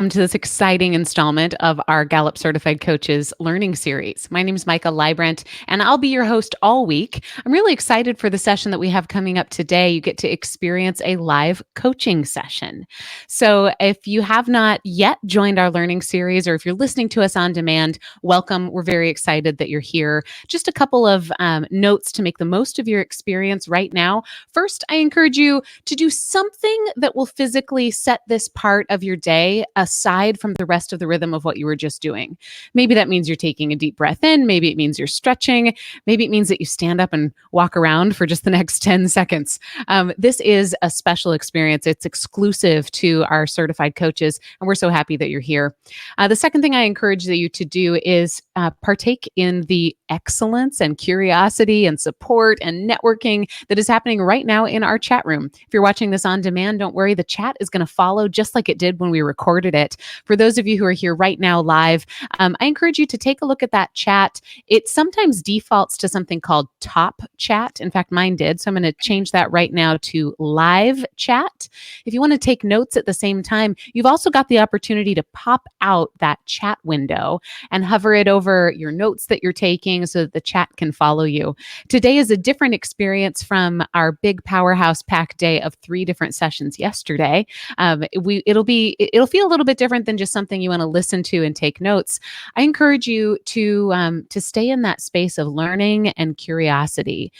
To this exciting installment of our Gallup Certified Coaches Learning Series. My name is Micah Leibrant, and I'll be your host all week. I'm really excited for the session that we have coming up today. You get to experience a live coaching session. So if you have not yet joined our learning series, or if you're listening to us on demand, welcome. We're very excited that you're here. Just a couple of notes to make the most of your experience right now. First, I encourage you to do something that will physically set this part of your day aside from the rest of the rhythm of what you were just doing. Maybe that means you're taking a deep breath in. Maybe it means you're stretching. Maybe it means that you stand up and walk around for just the next 10 seconds. This is a special experience. It's exclusive to our certified coaches, and we're so happy that you're here. The second thing I encourage you to do is partake in the excellence and curiosity and support and networking that is happening right now in our chat room. If you're watching this on demand, don't worry, the chat is going to follow just like it did when we recorded it. For those of you who are here right now live, I encourage you to take a look at that chat. It sometimes defaults to something called top chat. In fact, mine did. So I'm going to change that right now to live chat. If you want to take notes at the same time, you've also got the opportunity to pop out that chat window and hover it over your notes that you're taking so that the chat can follow you. Today is a different experience from our big powerhouse pack day of 3 different sessions yesterday. It'll feel a little bit different than just something you want to listen to and take notes. I encourage you to stay in that space of learning and curiosity.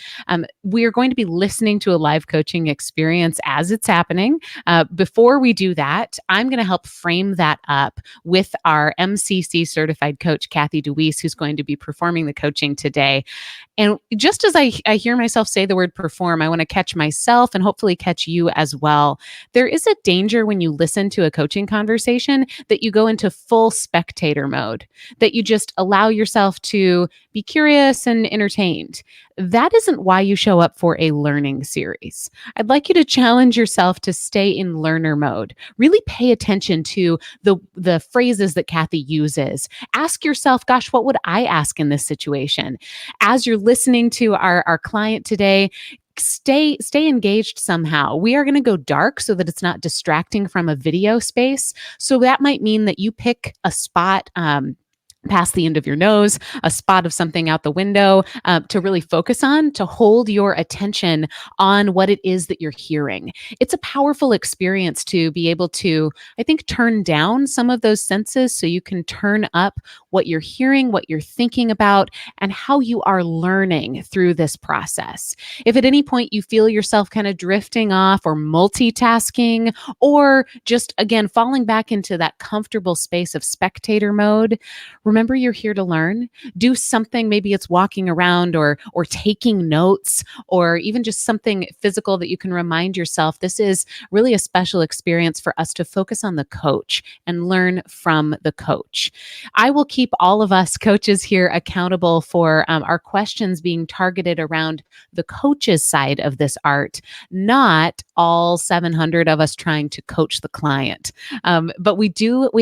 We are going to be listening to a live coaching experience as it's happening. Before we do that, I'm going to help frame that up with our MCC certified coach, Kathy DeWeese, who's going to be performing the coaching today. And just as I hear myself say the word perform, I want to catch myself and hopefully catch you as well. There is a danger when you listen to a coaching conversation that you go into full spectator mode, that you just allow yourself to be curious and entertained. That isn't why you show up for a learning series. I'd like you to challenge yourself to stay in learner mode. Really pay attention to the phrases that Kathy uses. Ask yourself, gosh, what would I ask in this situation? As you're listening to our client today, stay engaged somehow. We are going to go dark so that it's not distracting from a video space. So that might mean that you pick a spot past the end of your nose, a spot of something out the window to really focus on, to hold your attention on what it is that you're hearing. It's a powerful experience to be able to, I think, turn down some of those senses so you can turn up what you're hearing, what you're thinking about, and how you are learning through this process. If at any point you feel yourself kind of drifting off or multitasking, or just, again, falling back into that comfortable space of spectator mode, remember, you're here to learn. Do something. Maybe it's walking around or taking notes, or even just something physical that you can remind yourself. This is really a special experience for us to focus on the coach and learn from the coach. I will keep all of us coaches here accountable for our questions being targeted around the coach's side of this art, not all 700 of us trying to coach the client. But we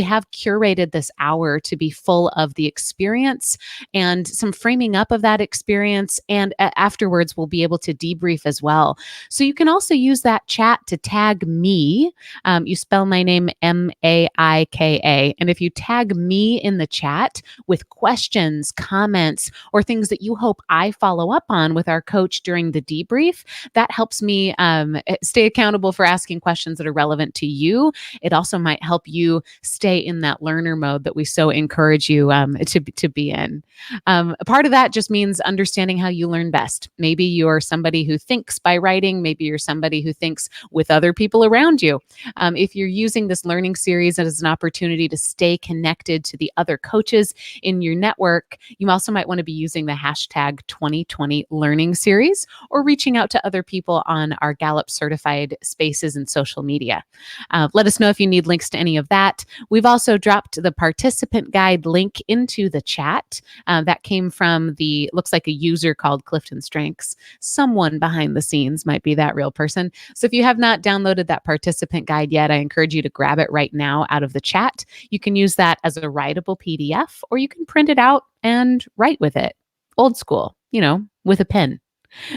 have curated this hour to be full of the experience and some framing up of that experience. And afterwards, we'll be able to debrief as well. So you can also use that chat to tag me. You spell my name Maika. And if you tag me in the chat with questions, comments, or things that you hope I follow up on with our coach during the debrief, that helps me stay accountable for asking questions that are relevant to you. It also might help you stay in that learner mode that we so encourage you to be in. A part of that just means understanding how you learn best. Maybe you're somebody who thinks by writing. Maybe you're somebody who thinks with other people around you. If you're using this learning series as an opportunity to stay connected to the other coaches in your network, you also might want to be using the hashtag 2020 Learning Series, or reaching out to other people on our Gallup certified spaces and social media. Let us know if you need links to any of that. We've also dropped the participant guide link into the chat. That came from looks like a user called CliftonStrengths. Someone behind the scenes might be that real person. So if you have not downloaded that participant guide yet, I encourage you to grab it right now out of the chat. You can use that as a writable PDF, or you can print it out and write with it. Old school, with a pen.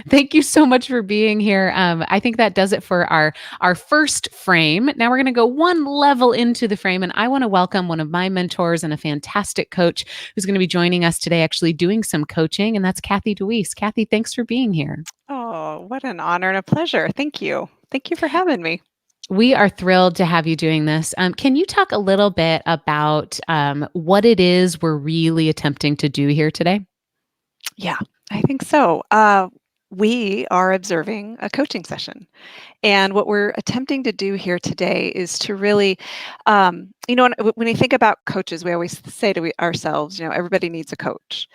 Thank you so much for being here. I think that does it for our first frame. Now we're going to go one level into the frame, and I want to welcome one of my mentors and a fantastic coach who's going to be joining us today, actually doing some coaching, and that's Kathy DeWeese. Kathy, thanks for being here. Oh, what an honor and a pleasure. Thank you. Thank you for having me. We are thrilled to have you doing this. Can you talk a little bit about what it is we're really attempting to do here today? Yeah, I think so. We are observing a coaching session. And what we're attempting to do here today is to really, when we think about coaches, we always say to ourselves, everybody needs a coach.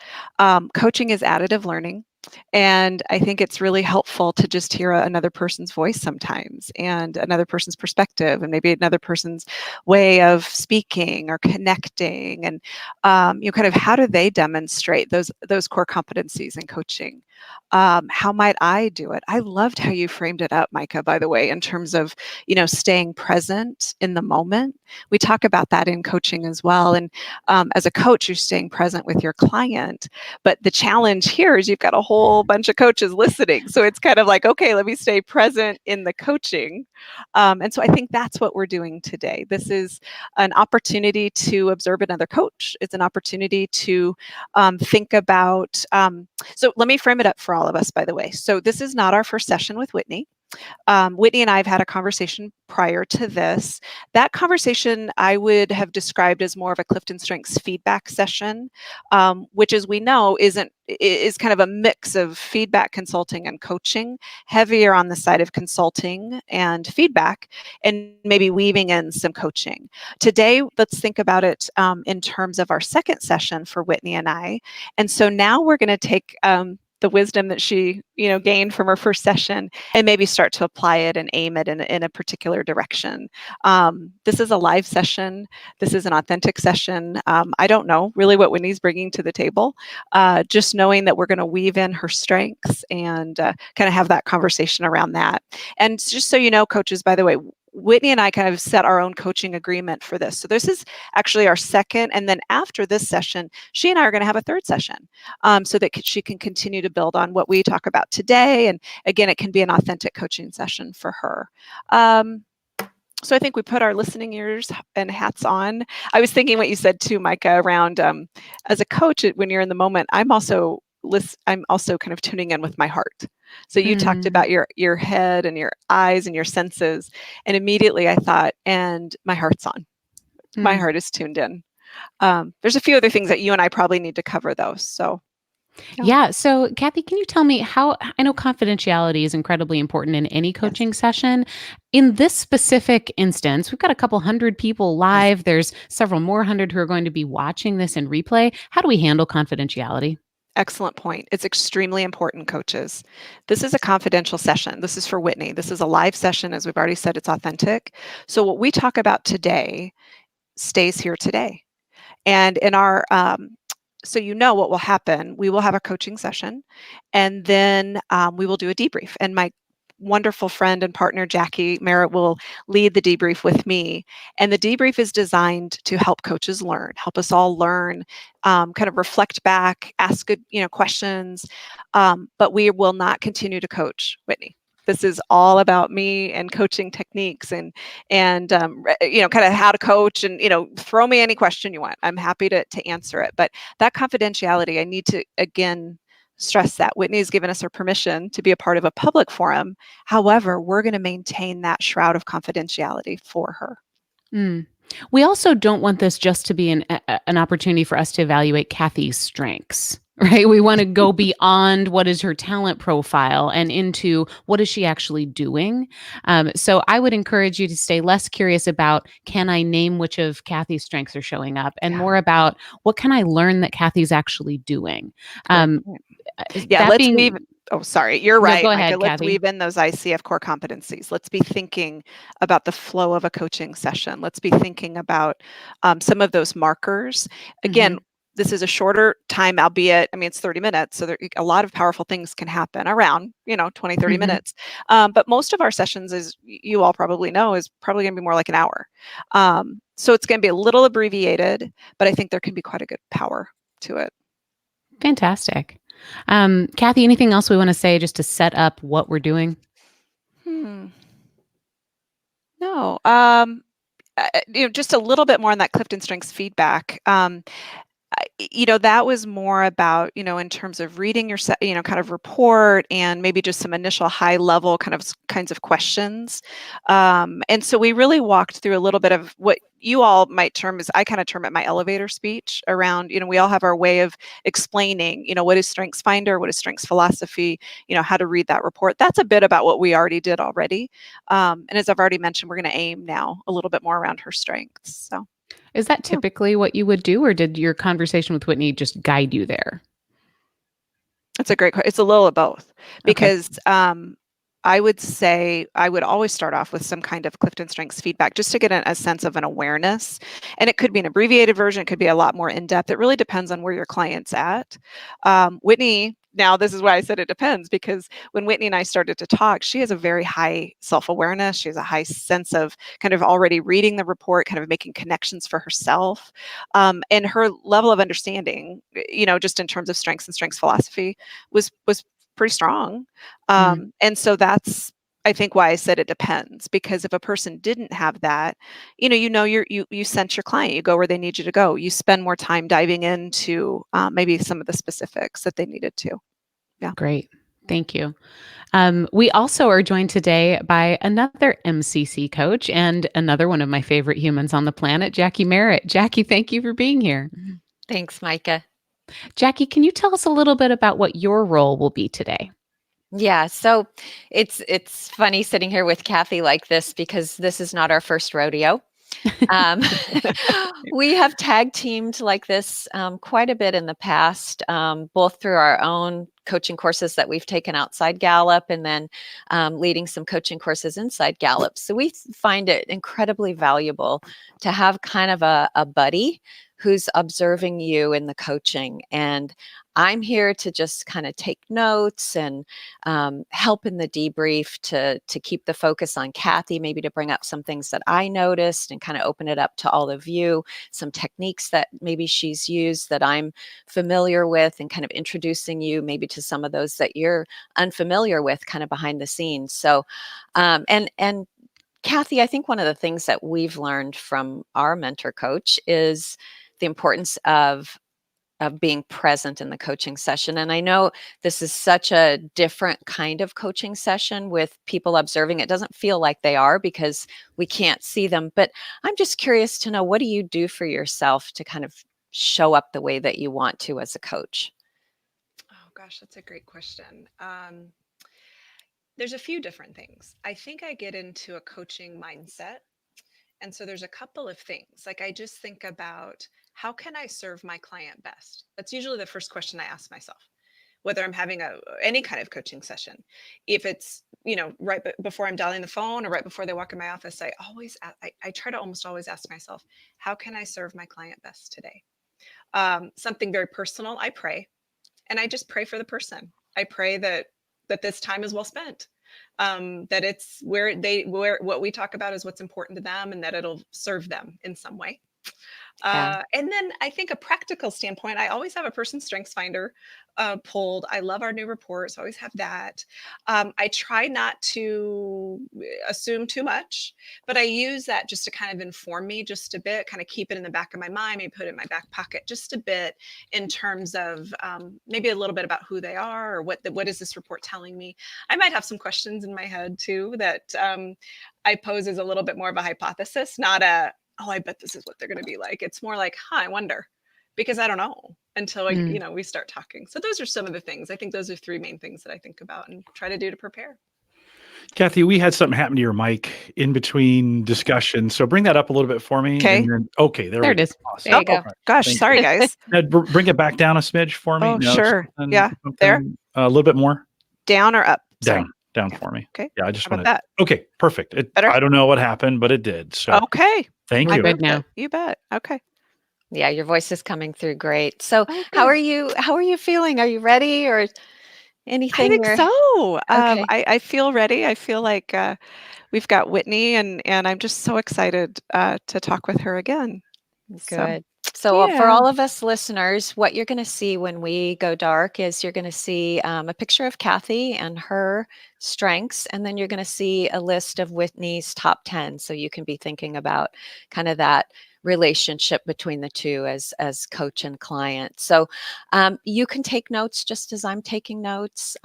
Coaching is additive learning. And I think it's really helpful to just hear another person's voice sometimes and another person's perspective and maybe another person's way of speaking or connecting and kind of how do they demonstrate those core competencies in coaching. How might I do it? I loved how you framed it up, Micah, by the way, in terms of, staying present in the moment. We talk about that in coaching as well. And as a coach, you're staying present with your client. But the challenge here is you've got a whole bunch of coaches listening. So it's kind of like, okay, let me stay present in the coaching. And so I think that's what we're doing today. This is an opportunity to observe another coach. It's an opportunity to think about, so let me frame it up for all of us, by the way. So this is not our first session with Whitney. Whitney and I have had a conversation prior to this. That conversation I would have described as more of a CliftonStrengths feedback session, which, as we know, is kind of a mix of feedback, consulting, and coaching, heavier on the side of consulting and feedback, and maybe weaving in some coaching. Today, let's think about it in terms of our second session for Whitney and I. And so now we're going to take the wisdom that she gained from her first session and maybe start to apply it and aim it in a particular direction. This is a live session. This is an authentic session. I don't know really what Whitney's bringing to the table, just knowing that we're going to weave in her strengths and kind of have that conversation around that. And just so you know, coaches, by the way, Whitney and I kind of set our own coaching agreement for this. So this is actually our second. And then after this session, she and I are going to have a third session so that she can continue to build on what we talk about today. And again, it can be an authentic coaching session for her. So I think we put our listening ears and hats on. I was thinking what you said too, Micah, around as a coach, when you're in the moment, I'm also kind of tuning in with my heart. So you talked about your head and your eyes and your senses, and immediately I thought, and my heart's on. My heart is tuned in. There's a few other things that you and I probably need to cover, though. So yeah. So, Kathy, can you tell me how I know confidentiality is incredibly important in any coaching session. In this specific instance, we've got a couple hundred people live. There's several more hundred who are going to be watching this in replay. How do we handle confidentiality? Excellent point. It's extremely important, coaches. This is a confidential session. This is for Whitney. This is a live session. As we've already said, it's authentic. So what we talk about today stays here today. And in our, so you know what will happen, we will have a coaching session and then we will do a debrief. And my wonderful friend and partner, Jackie Merritt, will lead the debrief with me. And the debrief is designed to help coaches learn, help us all learn, kind of reflect back, ask good, questions. But we will not continue to coach Whitney. This is all about me and coaching techniques and kind of how to coach and, throw me any question you want. I'm happy to answer it. But that confidentiality, I need to, again, stress that Whitney's given us her permission to be a part of a public forum. However, we're going to maintain that shroud of confidentiality for her. We also don't want this just to be an opportunity for us to evaluate Kathy's strengths, right? We want to go beyond what is her talent profile and into what is she actually doing. So I would encourage you to stay less curious about, can I name which of Kathy's strengths are showing up, and more about, what can I learn that Kathy's actually doing? Let's weave. Oh, sorry. You're right, go Micah. ahead, Let's Kathy. weave in those ICF core competencies. Let's be thinking about the flow of a coaching session. Let's be thinking about some of those markers. Again, this is a shorter time, albeit, it's 30 minutes. So a lot of powerful things can happen around, 20, 30 minutes. But most of our sessions, as you all probably know, is probably going to be more like an hour. So it's going to be a little abbreviated, but I think there can be quite a good power to it. Fantastic. Kathy, anything else we want to say just to set up what we're doing? Hmm. No. Just a little bit more on that CliftonStrengths feedback. That was more about, in terms of reading your, kind of report and maybe just some initial high level kinds of questions. And so we really walked through a little bit of what you all might term as, I kind of term it my elevator speech around, we all have our way of explaining, what is Strengths Finder, what is Strengths Philosophy, how to read that report. That's a bit about what we already did already. And as I've already mentioned, we're going to aim now a little bit more around her strengths. So. Is that Yeah. typically what you would do, or did your conversation with Whitney just guide you there? It's a great question. It's a little of both Okay. because I would say I would always start off with some kind of CliftonStrengths feedback just to get a sense of an awareness. And it could be an abbreviated version, it could be a lot more in depth. It really depends on where your client's at. Whitney, now this is why I said it depends, because when Whitney and I started to talk, she has a very high self-awareness. She has a high sense of kind of already reading the report, kind of making connections for herself. And her level of understanding, just in terms of strengths and strengths philosophy was pretty strong. Mm, And so that's, I think, why I said it depends, because if a person didn't have that, you sense your client, you go where they need you to go, you spend more time diving into maybe some of the specifics that they needed to. Yeah. great. Thank you. We also are joined today by another MCC coach and another one of my favorite humans on the planet, Jackie Merritt. Jackie, thank you for being here. Thanks, Micah. Jackie, can you tell us a little bit about what your role will be today? Yeah, so it's funny sitting here with Kathy like this because this is not our first rodeo. Um, we have tag teamed like this quite a bit in the past, both through our own coaching courses that we've taken outside Gallup and then leading some coaching courses inside Gallup. So we find it incredibly valuable to have kind of a buddy who's observing you in the coaching. And I'm here to just kind of take notes and help in the debrief to keep the focus on Kathy, maybe to bring up some things that I noticed and kind of open it up to all of you, some techniques that maybe she's used that I'm familiar with, and kind of introducing you maybe to some of those that you're unfamiliar with kind of behind the scenes. So and Kathy, I think one of the things that we've learned from our mentor coach is the importance of being present in the coaching session. And I know this is such a different kind of coaching session with people observing. It doesn't feel like they are because we can't see them. But I'm just curious to know, what do you do for yourself to kind of show up the way that you want to as a coach? Oh gosh, that's a great question. There's a few different things. I think I get into a coaching mindset. And so there's a couple of things. Like I just think about, how can I serve my client best? That's usually the first question I ask myself, whether I'm having any kind of coaching session. If it's, right before I'm dialing the phone or right before they walk in my office, I try to almost always ask myself, how can I serve my client best today? Something very personal, I pray, and I just pray for the person. I pray that this time is well spent, that it's where what we talk about is what's important to them, and that it'll serve them in some way. Yeah. And then I think a practical standpoint, I always have a person strengths finder pulled. I love our new reports. I always have that. I try not to assume too much, but I use that just to kind of inform me just a bit, kind of keep it in the back of my mind, maybe put it in my back pocket just a bit, in terms of maybe a little bit about who they are, or what is this report telling me. I might have some questions in my head too that I pose as a little bit more of a hypothesis, not a, oh, I bet this is what they're going to be like. It's more like, huh, I wonder, because I don't know until Mm. we start talking. So those are some of the things. I think those are three main things that I think about and try to do to prepare. Kathy, we had something happen to your mic in between discussion. So bring that up a little bit for me. Okay. And then, okay, there There we it go. is. Awesome. There you go. All right. Gosh, Thank sorry you. guys. Now, bring it back down a smidge for me. Oh, No, sure. something- Yeah. There. something, a little bit more. Down or up? Sorry. Down Yeah. for me. Okay. Yeah, I just How about want to. that? Okay, perfect. Better? I don't know what happened, but it did. So Okay. thank We're you. good now. You bet. Okay. Yeah, your voice is coming through great. So Oh, how good. are you? How are you feeling? Are you ready or I anything? think Or so. okay, I feel ready. I feel like we've got Whitney, and I'm just so excited to talk with her again. So good. So for Yeah. all of us listeners, what you're going to see when we go dark is you're going to see a picture of Kathy and her strengths, and then you're going to see a list of Whitney's top 10. So you can be thinking about kind of that relationship between the two as coach and client. So you can take notes just as I'm taking notes.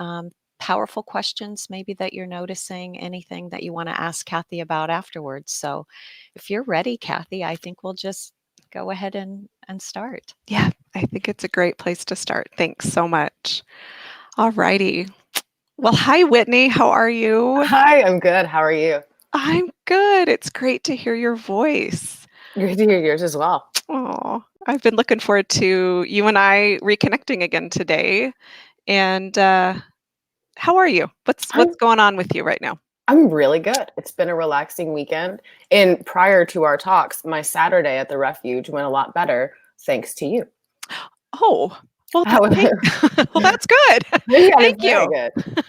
Powerful questions maybe that you're noticing, anything that you want to ask Kathy about afterwards. So if you're ready, Kathy, I think we'll just go ahead and start. Yeah, I think it's a great place to start. Thanks so much. All righty. Well, hi, Whitney. How are you? Hi, I'm good. How are you? I'm good. It's great to hear your voice. Great to hear yours as well. Oh, I've been looking forward to you and I reconnecting again today. And how are you? What's going on with you right now? I'm really good. It's been a relaxing weekend. And prior to our talks, my Saturday at the refuge went a lot better thanks to you. Oh, well, How- well, that's good. Yeah, Thank it's very you. good.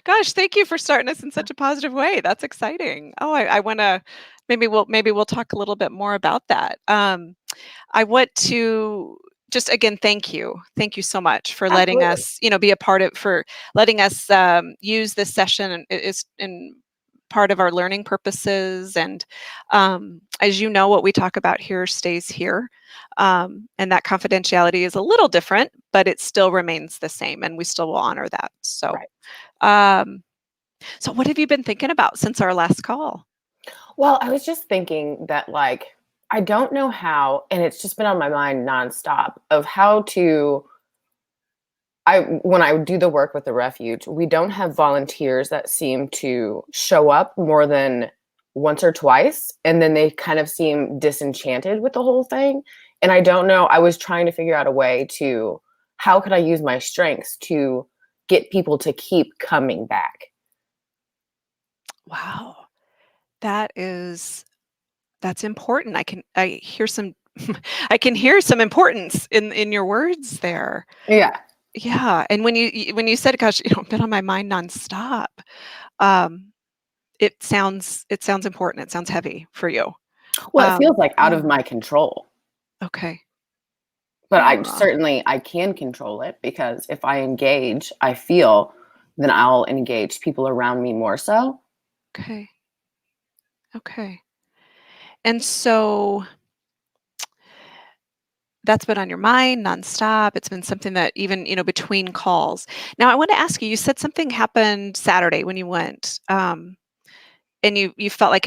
Gosh, thank you for starting us in such a positive way. That's exciting. Oh, I want to maybe we'll talk a little bit more about that. I want to just again thank you. Thank you so much for letting Absolutely. us, be a part of for letting us use this session and is in part of our learning purposes. And as you know, what we talk about here stays here. And that confidentiality is a little different, but it still remains the same, and we still will honor that. So, Right. so what have you been thinking about since our last call? Well, I was just thinking that, I don't know how, and it's just been on my mind nonstop of how to. When I do the work with the refuge, we don't have volunteers that seem to show up more than once or twice, and then they kind of seem disenchanted with the whole thing. And I don't know, I was trying to figure out a way to, how could I use my strengths to get people to keep coming back? Wow, that's important. I hear some I can hear some importance in your words there. Yeah. Yeah, and when you said, "Gosh, been on my mind nonstop," um, it sounds important. It sounds heavy for you. Well, it feels like out Yeah. of my control, Okay. but Yeah. I can control it, because if I engage, I feel, then I'll engage people around me more so. Okay. Okay. And so that's been on your mind nonstop. It's been something that even, between calls. Now, I want to ask you, you said something happened Saturday when you went, and you felt like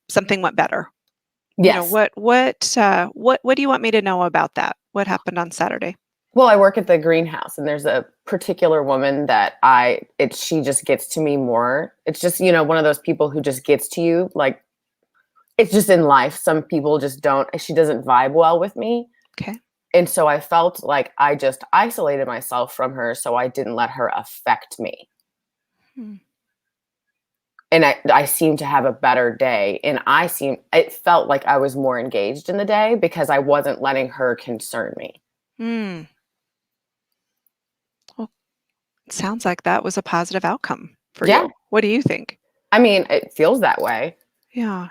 something went better. Yes. What do you want me to know about that? What happened on Saturday? Well, I work at the greenhouse, and there's a particular woman that she just gets to me more. It's just, one of those people who just gets to you. Like, it's just in life. Some people just don't, she doesn't vibe well with me. Okay. And so I felt like I just isolated myself from her, so I didn't let her affect me. Hmm. And I seemed to have a better day. And it felt like I was more engaged in the day because I wasn't letting her concern me. Hmm. Well, it sounds like that was a positive outcome for Yeah. you. What do you think? I mean, it feels that way. Yeah.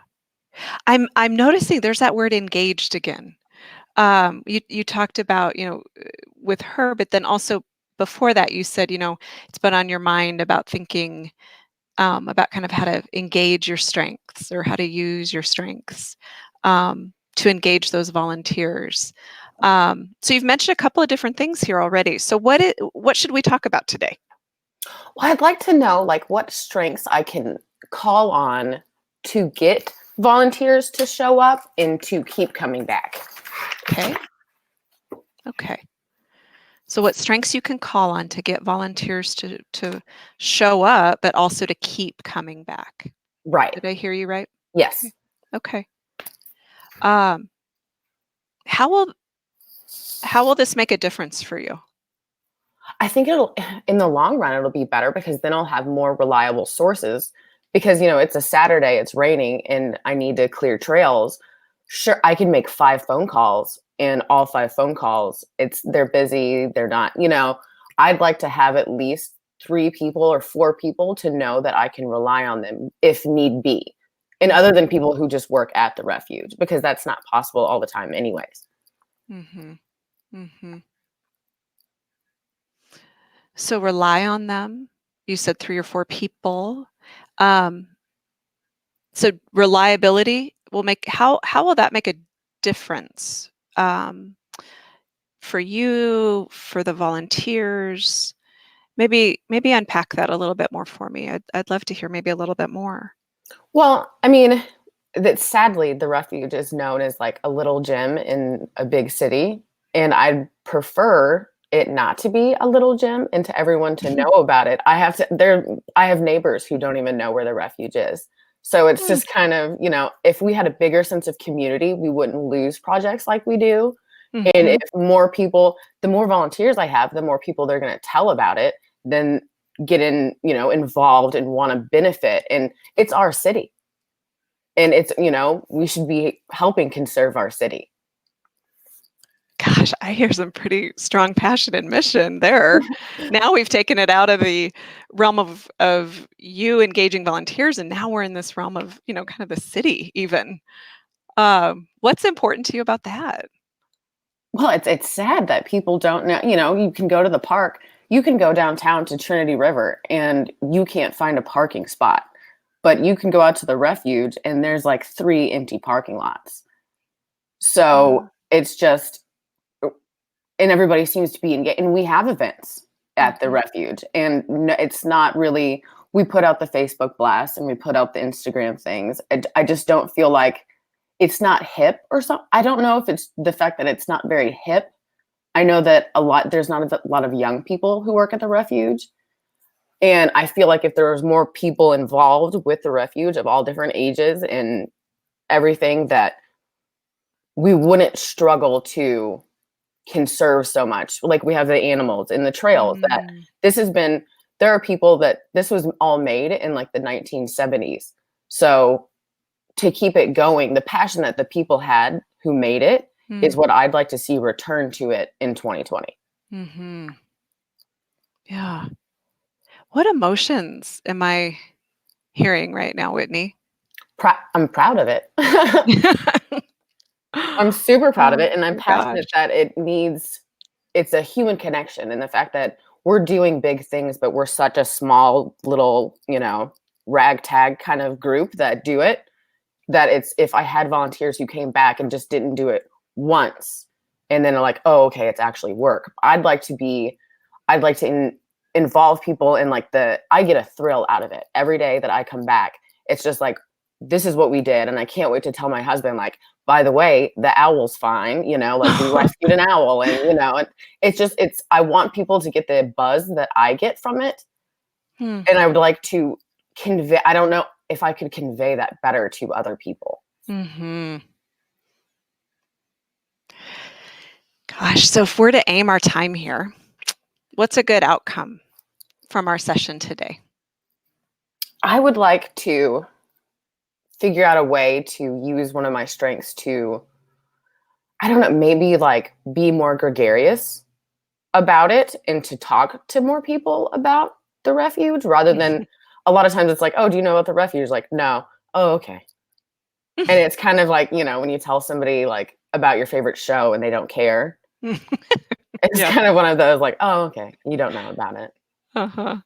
I'm noticing there's that word engaged again. You talked about, with her, but then also before that, you said, it's been on your mind about thinking about kind of how to engage your strengths or how to use your strengths to engage those volunteers. So you've mentioned a couple of different things here already. So what should we talk about today? Well, I'd like to know, what strengths I can call on to get volunteers to show up and to keep coming back. Okay. Okay. So what strengths you can call on to get volunteers to show up, but also to keep coming back. Right. Did I hear you right? Yes. Okay. Um, how will this make a difference for you? I think in the long run, it'll be better, because then I'll have more reliable sources, because, it's a Saturday, it's raining, and I need to clear trails. Sure, I can make 5 phone calls, and all 5 phone calls, they're busy, they're not, I'd like to have at least 3 people or 4 people to know that I can rely on them if need be. And other than people who just work at the refuge, because that's not possible all the time anyways. Mm-hmm. Mm-hmm. So rely on them. You said 3 or 4 people. So reliability will make how will that make a difference for you, for the volunteers? Maybe unpack that a little bit more for me. I'd love to hear maybe a little bit more. Well, I mean, that sadly the refuge is known as like a little gym in a big city, and I'd prefer it not to be a little gym and to everyone to know about it. I have neighbors who don't even know where the refuge is. So it's just kind of, if we had a bigger sense of community, we wouldn't lose projects like we do. And Mhm. if more people, the more volunteers I have, the more people they're going to tell about it, then get involved and want to benefit. And it's our city. And it's, we should be helping conserve our city. Gosh, I hear some pretty strong passion and mission there. Now we've taken it out of the realm of you engaging volunteers, and now we're in this realm of, kind of the city even. What's important to you about that? Well, it's sad that people don't know, you can go to the park, you can go downtown to Trinity River and you can't find a parking spot, but you can go out to the refuge and there's like 3 empty parking lots. So it's just, and everybody seems to be engaged, and we have events at the refuge, and it's not really, we put out the Facebook blast and we put out the Instagram things. I just don't feel like it's not hip or something. I don't know if it's the fact that it's not very hip. I know that there's not a lot of young people who work at the refuge. And I feel like if there was more people involved with the refuge of all different ages and everything, that we wouldn't struggle to conserve so much. Like we have the animals in the trails that there are people that this was all made in like the 1970s. So to keep it going, the passion that the people had who made it is what I'd like to see return to it in 2020. Mm-hmm. Yeah. What emotions am I hearing right now, Whitney? I'm proud of it. I'm super proud of it. And I'm passionate that it's a human connection, and the fact that we're doing big things, but we're such a small little, ragtag kind of group that do it, that if I had volunteers who came back and just didn't do it once and then are like, oh, okay, it's actually work. I'd like to involve people in I get a thrill out of it every day that I come back. It's just like, this is what we did. And I can't wait to tell my husband, like, by the way, the owl's fine, we rescued an owl, and I want people to get the buzz that I get from it. And I would like to convey, I don't know if I could convey that better to other people. Mm-hmm. Gosh, so if we're to aim our time here, what's a good outcome from our session today? I would like to figure out a way to use one of my strengths to, I don't know, maybe be more gregarious about it and to talk to more people about the refuge, rather than a lot of times it's like, oh, do you know about the refuge? Like, no. Oh, okay. And it's kind of like, when you tell somebody about your favorite show and they don't care. It's kind of one of those oh, okay, you don't know about it. Uh-huh.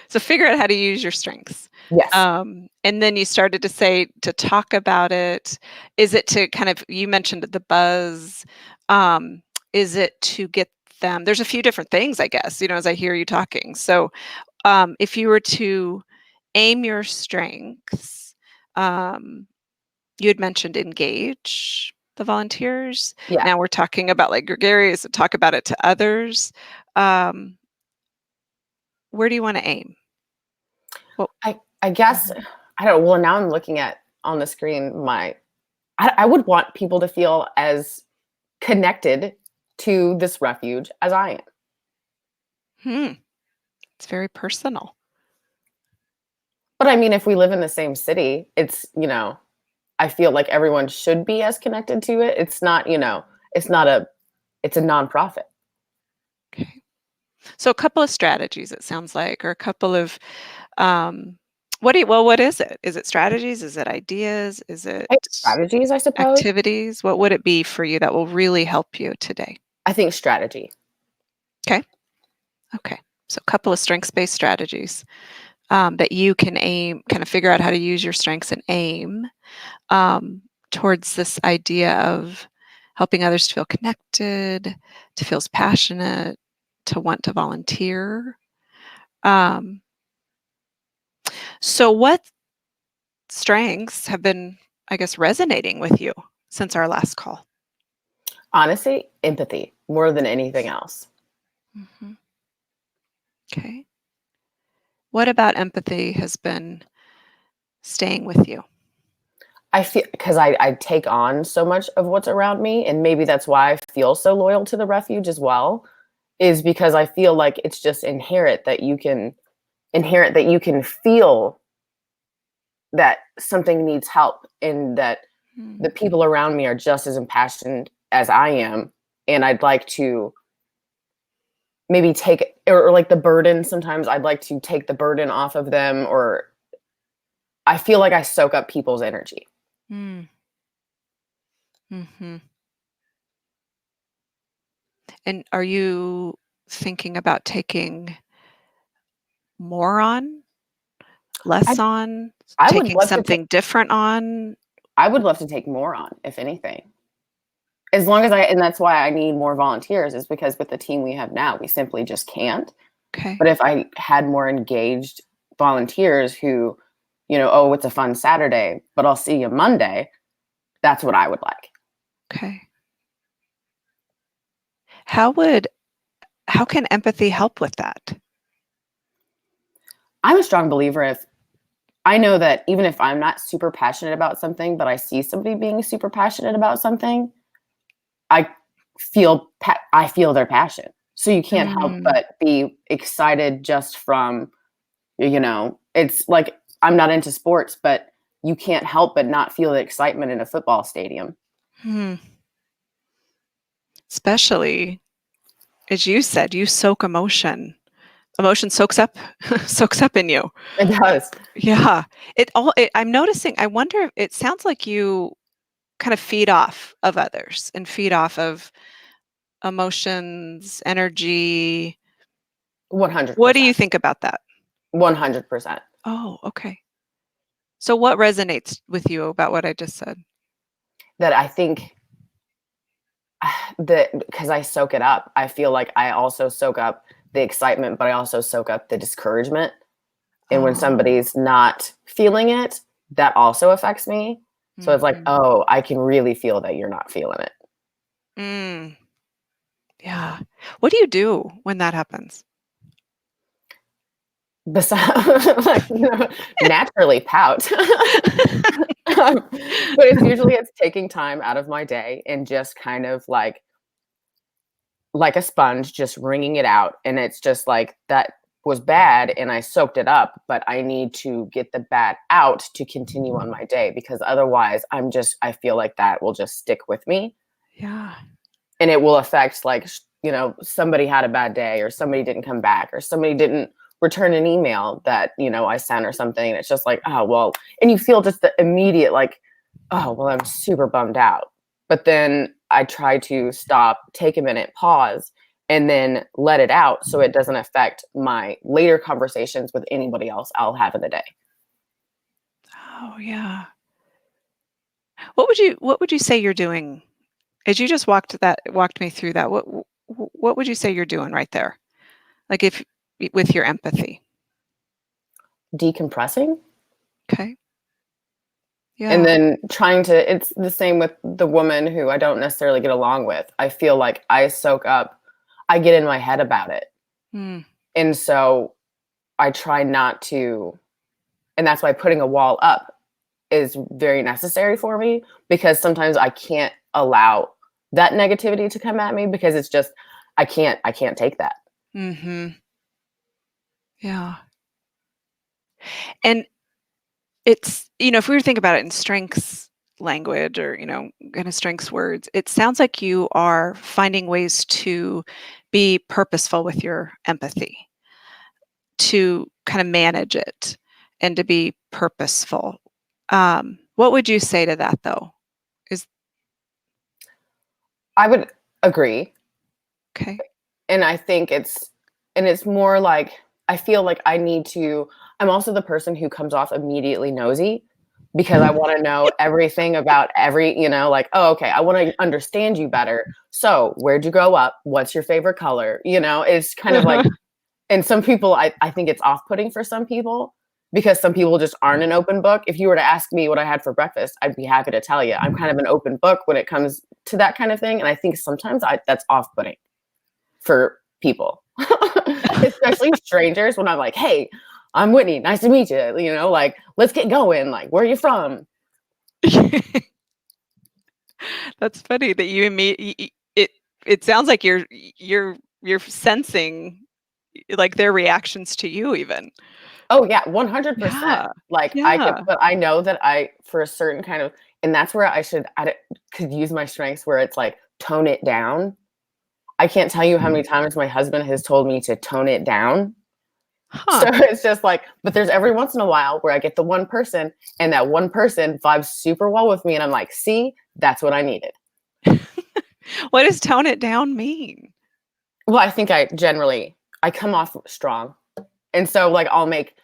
So figure out how to use your strengths. Yes. And then you started to say to talk about it. Is it to kind of, you mentioned the buzz. Is it to get them? There's a few different things, I guess, as I hear you talking. So if you were to aim your strengths, you had mentioned engage the volunteers. Yeah. Now we're talking about gregarious, and talk about it to others. Where do you want to aim? Well, I guess, I don't know. Well, now I'm looking at on the screen, I would want people to feel as connected to this refuge as I am. It's very personal. But I mean, if we live in the same city, it's, I feel like everyone should be as connected to it. It's not, it's a nonprofit. Okay. So a couple of strategies, it sounds like, or a couple of What is it? Is it strategies? Is it ideas? Is it Strategies, I suppose. activities? What would it be for you that will really help you today? I think strategy. Okay. So a couple of strengths-based strategies that you can kind of figure out how to use your strengths and aim towards this idea of helping others to feel connected, to feel passionate, to want to volunteer. So what strengths have been, I guess, resonating with you since our last call? Honestly, empathy more than anything else. Mm-hmm. Okay. What about empathy has been staying with you? I feel because I take on so much of what's around me, and maybe that's why I feel so loyal to the refuge as well, is because I feel like it's just inherent that you can feel that something needs help, and that the people around me are just as impassioned as I am, and I'd like to maybe take or like the burden. Sometimes I'd like to take the burden off of them, or I feel like I soak up people's energy. Mm-hmm. And are you thinking about taking more on, less on, I would taking love to something different on? I would love to take more on, if anything. As long as and that's why I need more volunteers, is because with the team we have now, we simply just can't. Okay. But if I had more engaged volunteers who, oh, it's a fun Saturday, but I'll see you Monday, that's what I would like. Okay. How can empathy help with that? I'm a strong believer if I know that even if I'm not super passionate about something, but I see somebody being super passionate about something, I feel their passion. So you can't help but be excited just from, it's like, I'm not into sports, but you can't help but not feel the excitement in a football stadium. Especially, as you said, you soak emotion. Emotion soaks up in you. It does. Yeah. I'm noticing, I wonder, it sounds like you kind of feed off of others and feed off of emotions, energy. 100%. What do you think about that? 100%. Oh, okay. So what resonates with you about what I just said? That I think that because I soak it up, I feel like I also soak up the excitement, but I also soak up the discouragement. And when somebody's not feeling it, that also affects me. So it's like, oh, I can really feel that you're not feeling it. Yeah. What do you do when that happens? Besides, naturally pout. But it's taking time out of my day and just kind of like a sponge, just wringing it out. And it's just like, that was bad and I soaked it up, but I need to get the bad out to continue on my day, because otherwise I feel like that will just stick with me. Yeah. And it will affect, like, somebody had a bad day, or somebody didn't come back, or somebody didn't return an email that, I sent or something. And it's just like, oh, well, and you feel just the immediate, like, oh, well, I'm super bummed out. But then I try to stop, take a minute, pause, and then let it out so it doesn't affect my later conversations with anybody else I'll have in the day. Oh, yeah. What would you say you're doing? As you just walked me through that, what would you say you're doing right there? Like, if with your empathy? Decompressing. Okay. Yeah. And then it's the same with the woman who I don't necessarily get along with. I feel like I soak up, I get in my head about it. And so I try not to, and that's why putting a wall up is very necessary for me, because sometimes I can't allow that negativity to come at me, because it's just, I can't take that. Yeah. And it's, if we were to think about it in strengths language, or, kind of strengths words, it sounds like you are finding ways to be purposeful with your empathy, to kind of manage it, and to be purposeful. What would you say to that, though? I would agree. Okay. And I think it's more like, I feel like I'm also the person who comes off immediately nosy because I want to know everything about like, oh, okay, I want to understand you better. So where'd you grow up? What's your favorite color? It's kind of like, and some people, I think it's off-putting for some people because some people just aren't an open book. If you were to ask me what I had for breakfast, I'd be happy to tell you. I'm kind of an open book when it comes to that kind of thing. And I think sometimes that's off-putting for people, especially strangers, when I'm like, hey, I'm Whitney. Nice to meet you. Like, let's get going. Like, where are you from? That's funny that you it sounds like you're sensing like their reactions to you even. Oh yeah, 100%. Yeah. Like Yeah. but I know that for a certain kind of, and that's where I could use my strengths where it's like tone it down. I can't tell you how many times my husband has told me to tone it down. Huh. So it's just like, but there's every once in a while where I get the one person and that one person vibes super well with me. And I'm like, see, that's what I needed. What does tone it down mean? Well, I think I come off strong. And so like I'll make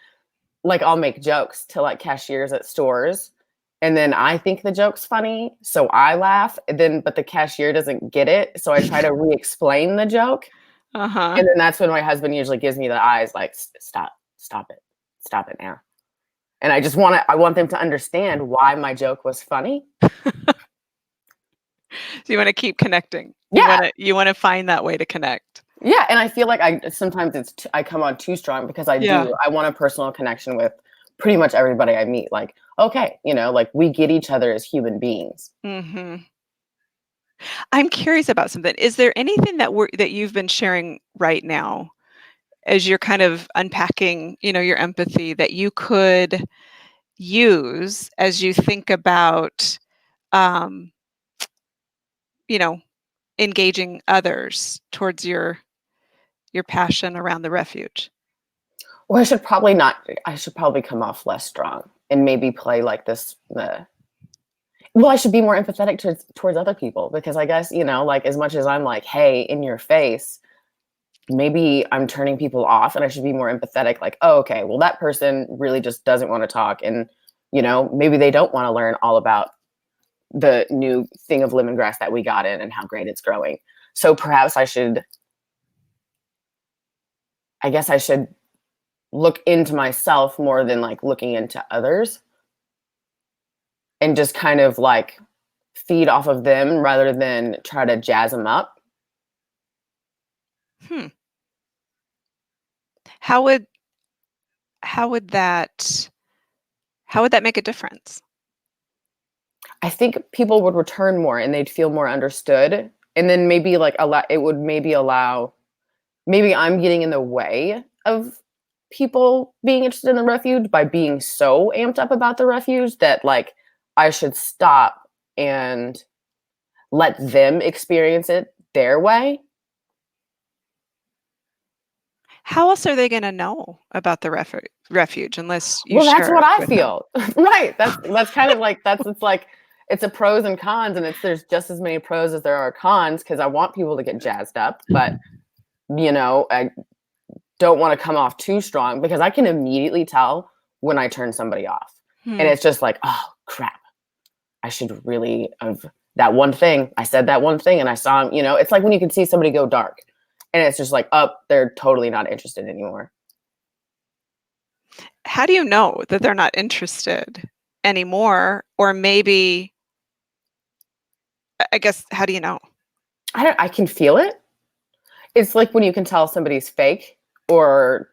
jokes to like cashiers at stores. And then I think the joke's funny. So I laugh. But the cashier doesn't get it. So I try to re-explain the joke. Uh-huh. And then that's when my husband usually gives me the eyes like, stop it now. And I want them to understand why my joke was funny. So you want to keep connecting. Yeah. You want to find that way to connect. Yeah. And I feel like sometimes I come on too strong because I want a personal connection with pretty much everybody I meet. Like, okay, like we get each other as human beings. Mm-hmm. I'm curious about something. Is there anything that you've been sharing right now as you're kind of unpacking, your empathy that you could use as you think about, engaging others towards your passion around the refuge? Well, I should probably come off less strong and maybe play like this. Well, I should be more empathetic towards other people because I guess, like as much as I'm like, hey, in your face, maybe I'm turning people off and I should be more empathetic. Like, oh, okay, well, that person really just doesn't want to talk. And, maybe they don't want to learn all about the new thing of lemongrass that we got in and how great it's growing. So perhaps I should look into myself more than like looking into others and just kind of like feed off of them rather than try to jazz them up. How would that make a difference? I think people would return more and they'd feel more understood. And then maybe like maybe I'm getting in the way of people being interested in the refuge by being so amped up about the refuge that like I should stop and let them experience it their way. How else are they going to know about the refuge unless you share? Well, that's what I feel. Right. That's kind of like it's a pros and cons, and there's just as many pros as there are cons because I want people to get jazzed up, but I don't want to come off too strong because I can immediately tell when I turn somebody off. And it's just like, oh crap, I should really have that one thing. I said that one thing and I saw him, it's like when you can see somebody go dark and it's just like, oh, they're totally not interested anymore. How do you know that they're not interested anymore? Or maybe, I guess, how do you know? I can feel it. It's like when you can tell somebody's fake or,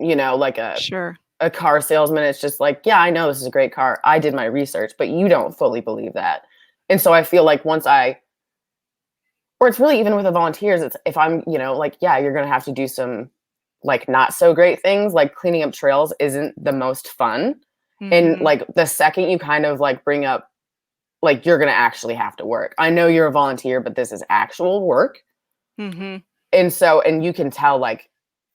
like a car salesman. It's just like, yeah, I know this is a great car. I did my research, but you don't fully believe that. And so I feel like or it's really even with the volunteers, it's if I'm, like, yeah, you're going to have to do some like not so great things, like cleaning up trails isn't the most fun. Mm-hmm. And like the second you kind of like bring up, like, you're going to actually have to work. I know you're a volunteer, but this is actual work. Mm-hmm. And so, and you can tell like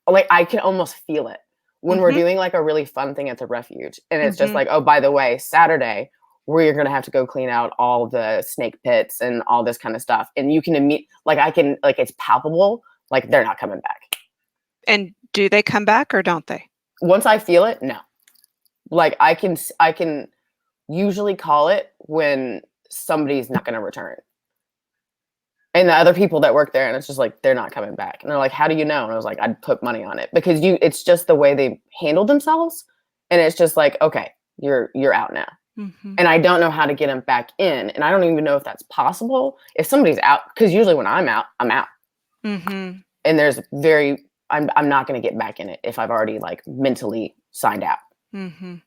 I can almost feel it when we're Mhm. doing like a really fun thing at the refuge, and it's just Mhm. like, oh, by the way, Saturday we're going to have to go clean out all the snake pits and all this kind of stuff, and you can like I can, like, it's palpable, like they're not coming back. And do they come back or don't they? Once I feel it, no. Like I can usually call it when somebody's not going to return. And the other people that work there, and it's just like, they're not coming back. And they're like, how do you know? And I was like, I'd put money on it, because it's just the way they handle themselves. And it's just like, okay, you're out now. Mhm. And I don't know how to get them back in. And I don't even know if that's possible. If somebody's out, because usually when I'm out, I'm out. Mhm. And I'm not going to get back in it if I've already like mentally signed out. Mhm.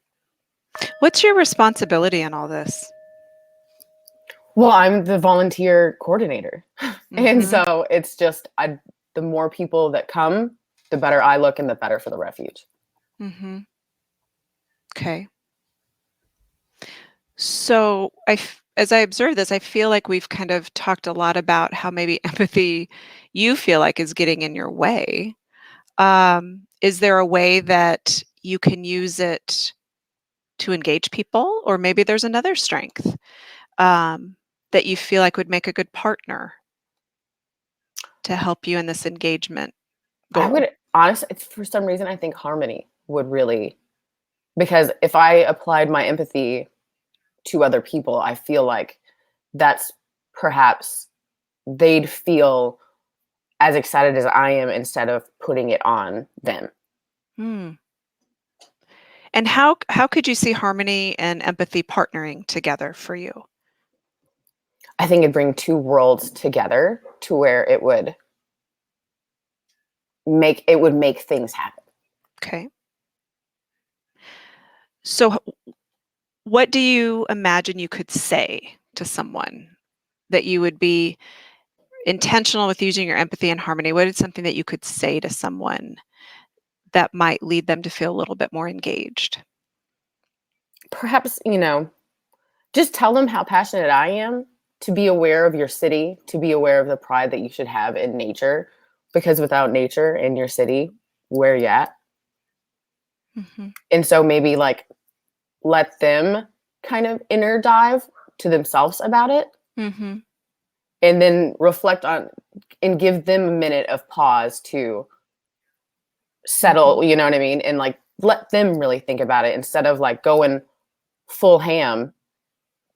What's your responsibility in all this? Well, I'm the volunteer coordinator. And Mhm. so it's just, the more people that come, the better I look and the better for the refuge. Mhm. Okay. So as I observe this, I feel like we've kind of talked a lot about how maybe empathy you feel like is getting in your way. Is there a way that you can use it to engage people, or maybe there's another strength um, that you feel like would make a good partner to help you in this engagement I goal? would honestly, for some reason, I think harmony would really, because if I applied my empathy to other people, I feel like that's perhaps they'd feel as excited as I am instead of putting it on them. Hmm. And how could you see harmony and empathy partnering together for you? I think it'd bring two worlds together to where it would make things happen. Okay. So what do you imagine you could say to someone that you would be intentional with using your empathy and harmony? What is something that you could say to someone that might lead them to feel a little bit more engaged? Perhaps, just tell them how passionate I am, to be aware of your city, to be aware of the pride that you should have in nature, because without nature in your city, where you at? Mhm. And so maybe like let them kind of inner dive to themselves about it, Mhm. and then reflect on and give them a minute of pause to settle, you know what I mean? And like let them really think about it instead of like going full ham,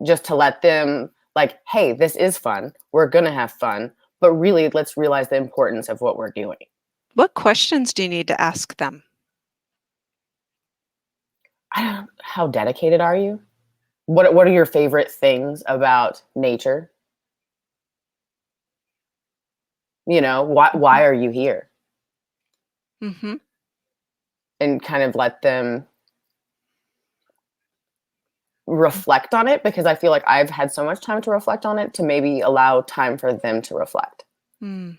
just to let them like, hey, this is fun. We're going to have fun. But really, let's realize the importance of what we're doing. What questions do you need to ask them? How dedicated are you? What are your favorite things about nature? Why are you here? Mhm. And kind of let them reflect on it, because I feel like I've had so much time to reflect on it, to maybe allow time for them to reflect. Mm.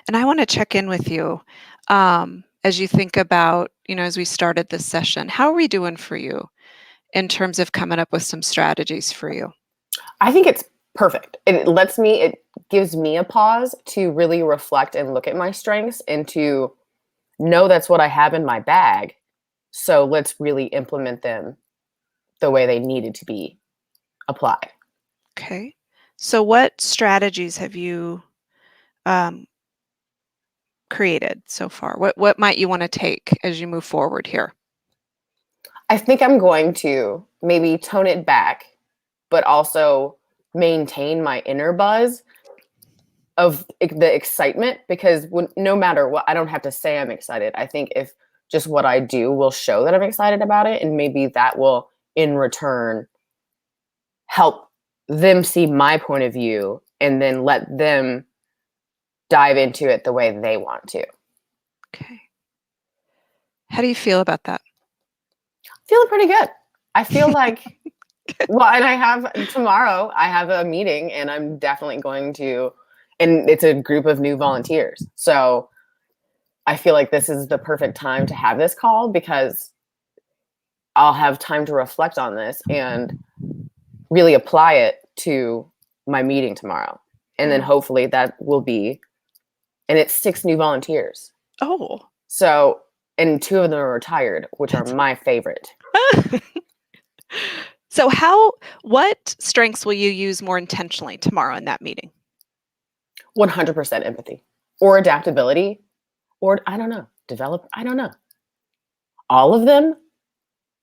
And I want to check in with you as you think about, as we started this session, how are we doing for you in terms of coming up with some strategies for you? I think it's perfect. It gives me a pause to really reflect and look at my strengths and to know that's what I have in my bag. So let's really implement them the way they needed to be applied. Okay. So, what strategies have you um, created so far? What might you want to take as you move forward here? I think I'm going to maybe tone it back, but also maintain my inner buzz of the excitement, because no matter what, I don't have to say I'm excited. I think if just what I do will show that I'm excited about it, and maybe that will in return help them see my point of view, and then let them dive into it the way they want to. Okay. How do you feel about that? Feeling pretty good. I feel like, well, and tomorrow I have a meeting, and I'm definitely going to, and it's a group of new volunteers. So I feel like this is the perfect time to have this call, because I'll have time to reflect on this and really apply it to my meeting tomorrow. And then Yeah. hopefully that will be, and it's 6 new volunteers. Oh, So and 2 of them are retired, which are my favorite. So what strengths will you use more intentionally tomorrow in that meeting? 100% empathy or adaptability, or I don't know, I don't know. All of them,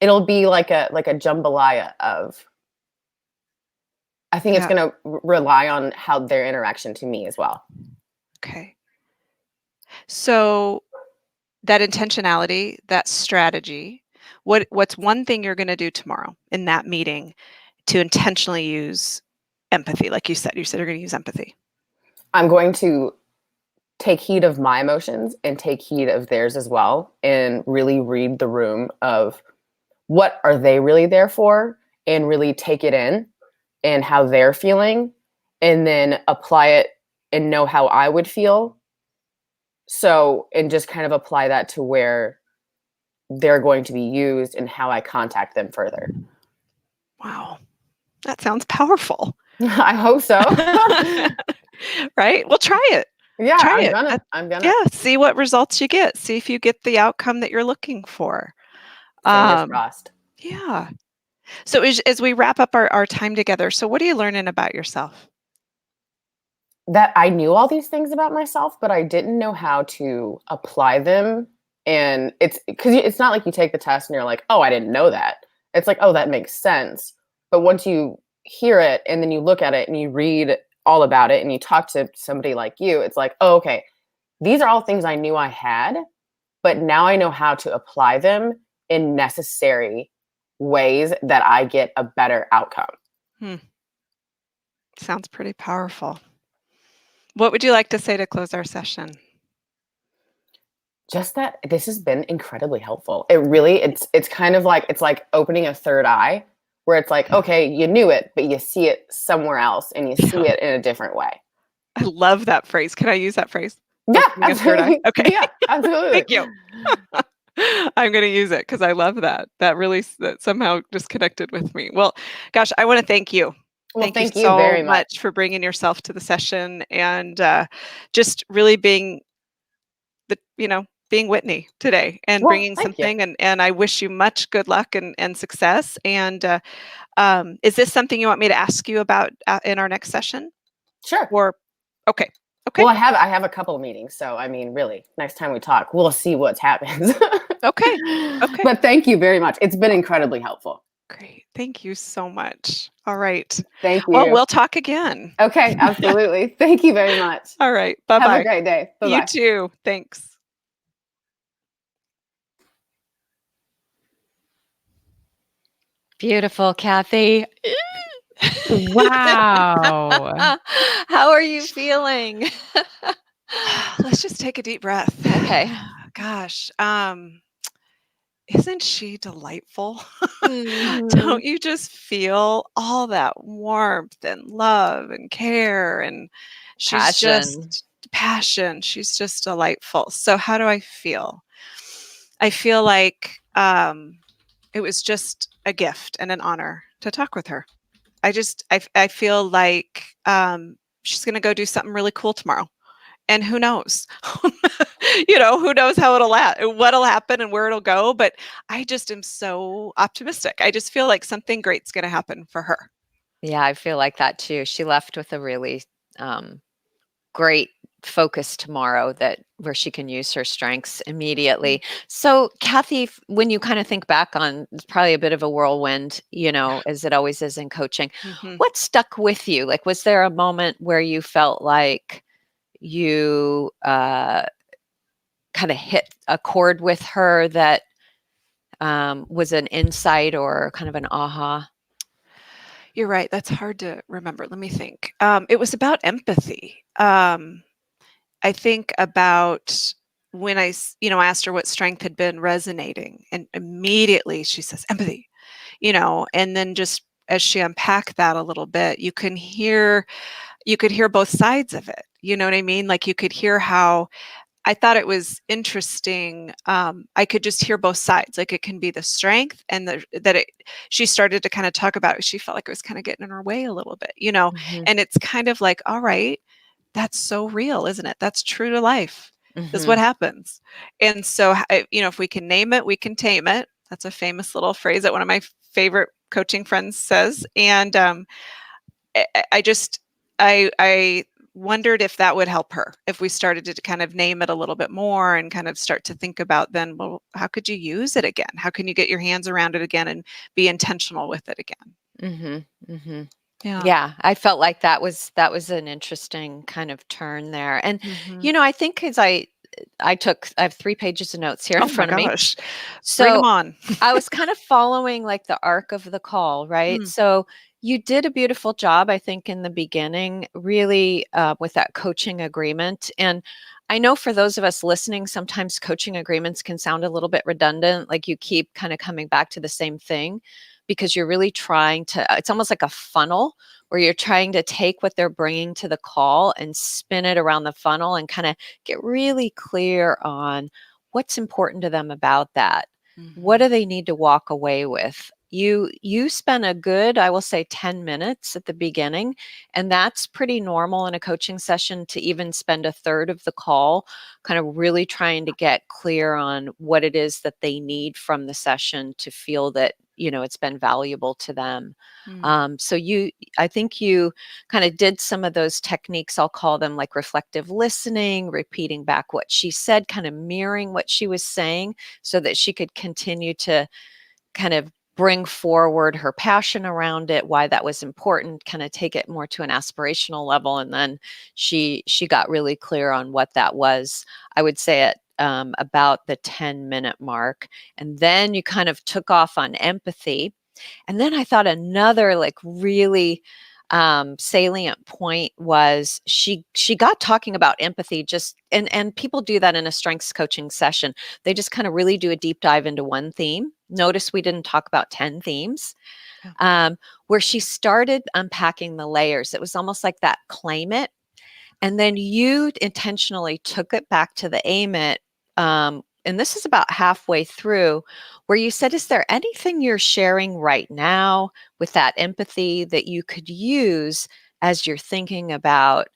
it'll be like a jambalaya of, I think it's Yeah. going to rely on how their interaction to me as well. Okay. So that intentionality, that strategy, what's one thing you're going to do tomorrow in that meeting to intentionally use empathy? Like you said you're going to use empathy. I'm going to take heed of my emotions and take heed of theirs as well, and really read the room of what are they really there for, and really take it in and how they're feeling, and then apply it and know how I would feel. So, and just kind of apply that to where they're going to be used and how I contact them further. Wow. That sounds powerful. I hope so. Right? Well, try it. Yeah, Try I'm it. gonna. I'm gonna. Yeah, see what results you get. See if you get the outcome that you're looking for. Fingers crossed. Yeah. So as we wrap up our time together, so what are you learning about yourself? That I knew all these things about myself, but I didn't know how to apply them. And it's because it's not like you take the test and you're like, oh, I didn't know that. It's like, oh, that makes sense. But once you hear it and then you look at it and you read all about it and you talk to somebody like you, it's like, oh, okay, these are all things I knew I had, but now I know how to apply them in necessary ways that I get a better outcome. Sounds pretty powerful. What would you like to say to close our session? Just that this has been incredibly helpful. It really, it's kind of like, it's like opening a third eye, where it's like, okay, you knew it, but you see it somewhere else and you see it in a different way. I love that phrase. Can I use that phrase? Yeah, Opening a third eye? absolutely. Okay. Yeah, absolutely. Thank you. I'm going to use it because I love that. That somehow just connected with me. Well, gosh, I want to thank you. Well, thank you so very much for bringing yourself to the session and just really being being Whitney today and bringing something. And I wish you much good luck and success. And is this something you want me to ask you about in our next session? Sure. Or okay. Well, I have a couple of meetings, so I mean, really, next time we talk, we'll see what happens. Okay. But thank you very much. It's been incredibly helpful. Great. Thank you so much. All right. Thank you. Well, we'll talk again. Okay, absolutely. Thank you very much. All right. Bye-bye. Have a great day. Bye-bye. You too. Thanks. Beautiful, Kathy. Wow. How are you feeling? Let's just take a deep breath. Okay. Gosh, isn't she delightful? Mhm. Don't you just feel all that warmth and love and care, and she's Passion. just passion. She's just delightful. So how do I feel? I feel like it was just a gift and an honor to talk with her. I feel like she's going to go do something really cool tomorrow. And who knows? Who knows what'll happen and where it'll go. But I just am so optimistic. I just feel like something great's going to happen for her. Yeah, I feel like that too. She left with a really great focus tomorrow where she can use her strengths immediately. So Kathy, when you kind of think back on, it's probably a bit of a whirlwind, as it always is in coaching. Mhm. What stuck with you? Like, was there a moment where you felt like you kind of hit a chord with her that was an insight or kind of an aha? You're right. That's hard to remember. Let me think. It was about empathy. I think about when I asked her what strength had been resonating, and immediately she says empathy, and then just as she unpacked that a little bit, you could hear both sides of it. You know what I mean? Like you could hear how I thought it was interesting. I could just hear both sides. Like it can be the strength and she started to kind of talk about it. She felt like it was kind of getting in her way a little bit, Mhm. and it's kind of like, all right, that's so real, isn't it? That's true to life. is what Mhm. happens. And so, if we can name it, we can tame it. That's a famous little phrase that one of my favorite coaching friends says. And I just, I wondered if that would help her, if we started to kind of name it a little bit more and kind of start to think about then, well, how could you use it again? How can you get your hands around it again and be intentional with it again? Mhm. Mhm. Yeah. Yeah, I felt like that was an interesting kind of turn there. And Mhm. I think as I have 3 pages of notes here in Oh my front of me. gosh. Bring them So on. I was kind of following like the arc of the call, right? Mm. So you did a beautiful job, I think, in the beginning, really with that coaching agreement. And I know for those of us listening, sometimes coaching agreements can sound a little bit redundant, like you keep kind of coming back to the same thing because you're really trying to, it's almost like a funnel where you're trying to take what they're bringing to the call and spin it around the funnel and kind of get really clear on what's important to them about that. What Mhm. do they need to walk away with? You spent a good, I will say, 10 minutes at the beginning, and that's pretty normal in a coaching session to even spend a third of the call kind of really trying to get clear on what it is that they need from the session to feel that, it's been valuable to them. Mm. So I think you kind of did some of those techniques, I'll call them like reflective listening, repeating back what she said, kind of mirroring what she was saying so that she could continue to kind of bring forward her passion around it, why that was important, kind of take it more to an aspirational level. And then she got really clear on what that was. I would say at about the 10-minute mark. And then you kind of took off on empathy. And then I thought another like really salient point was she got talking about empathy just and people do that in a strengths coaching session. They just kind of really do a deep dive into one theme. Notice we didn't talk about 10 themes. Yeah. Where she started unpacking the layers. It was almost like that claim it. And then you intentionally took it back to the aim it. And this is about halfway through, where you said, is there anything you're sharing right now with that empathy that you could use as you're thinking about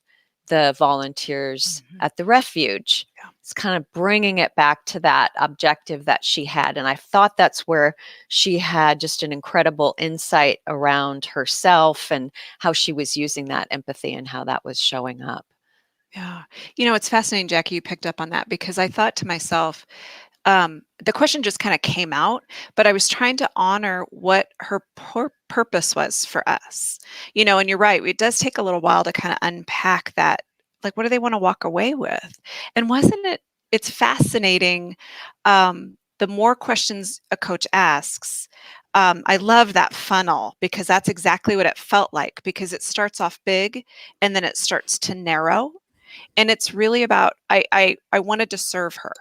the volunteers Mhm. at the refuge? Yeah. It's kind of bringing it back to that objective that she had. And I thought that's where she had just an incredible insight around herself and how she was using that empathy and how that was showing up. Yeah. It's fascinating, Jackie, you picked up on that because I thought to myself, the question just kind of came out, but I was trying to honor what her purpose was for us. And you're right, it does take a little while to kind of unpack that. Like, what do they want to walk away with? And wasn't it? It's fascinating. The more questions a coach asks, I love that funnel because that's exactly what it felt like. Because it starts off big, and then it starts to narrow, and it's really about I wanted to serve her,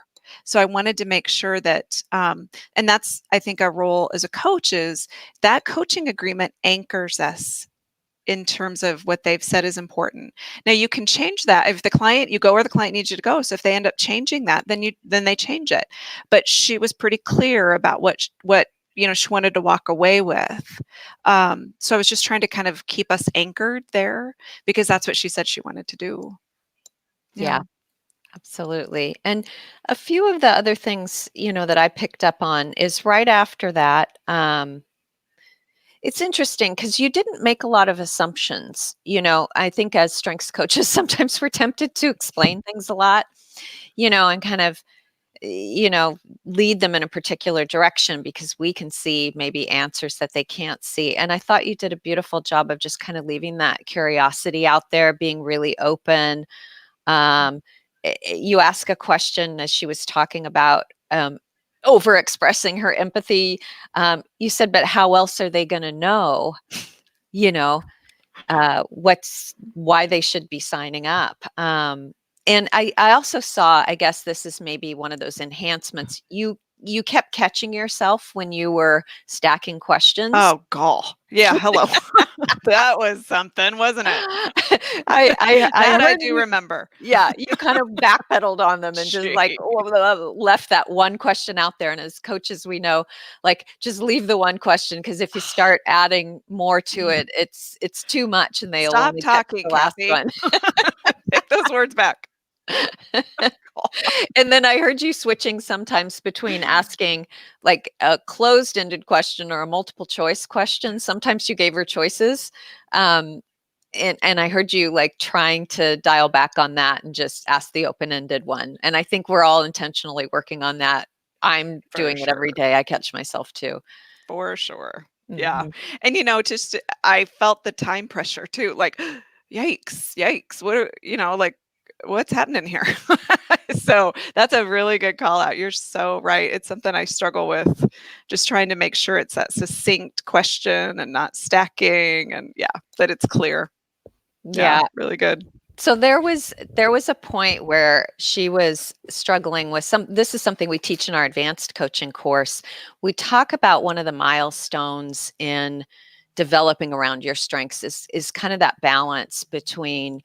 so I wanted to make sure that and that's, I think, our role as a coach is that coaching agreement anchors us in terms of what they've said is important. Now you can change that if you go where the client needs you to go. So if they end up changing that, then they change it. But she was pretty clear about what she wanted to walk away with. So I was just trying to kind of keep us anchored there because that's what she said she wanted to do. Yeah. Yeah. Absolutely. And a few of the other things, that I picked up on is right after that. It's interesting because you didn't make a lot of assumptions. I think as strengths coaches, sometimes we're tempted to explain things a lot, and kind of, lead them in a particular direction because we can see maybe answers that they can't see. And I thought you did a beautiful job of just kind of leaving that curiosity out there, being really open. You ask a question as she was talking about over expressing her empathy. You said, but how else are they going to know, you know, why they should be signing up? And I also saw, I guess this is maybe one of those enhancements. You kept catching yourself when you were stacking questions. Oh, gall. Yeah, hello. That was something, wasn't it? I That I heard do you. remember. Yeah, you kind of backpedaled on them and just like Gee. left that one question out there. And as coaches, we know, like, just leave the one question because if you start adding more to it, it's too much, and they'll Stop only get to talking, the last Kathy. one. Take those words back. And then I heard you switching sometimes between asking like a closed-ended question or a multiple choice question. Sometimes you gave her choices. Um, and I heard you like trying to dial back on that and just ask the open-ended one. And I think we're all intentionally working on that. I'm For doing it every sure. day. I catch myself too. For sure. Yeah. Mhm. And just I felt the time pressure too. Like, yikes. Like what's happening here? So that's a really good call out. You're so right. It's something I struggle with, just trying to make sure it's that succinct question and not stacking, and that it's clear. Yeah. Really good. So there was a point where she was struggling with this is something we teach in our advanced coaching course. We talk about one of the milestones in developing around your strengths is kind of that balance between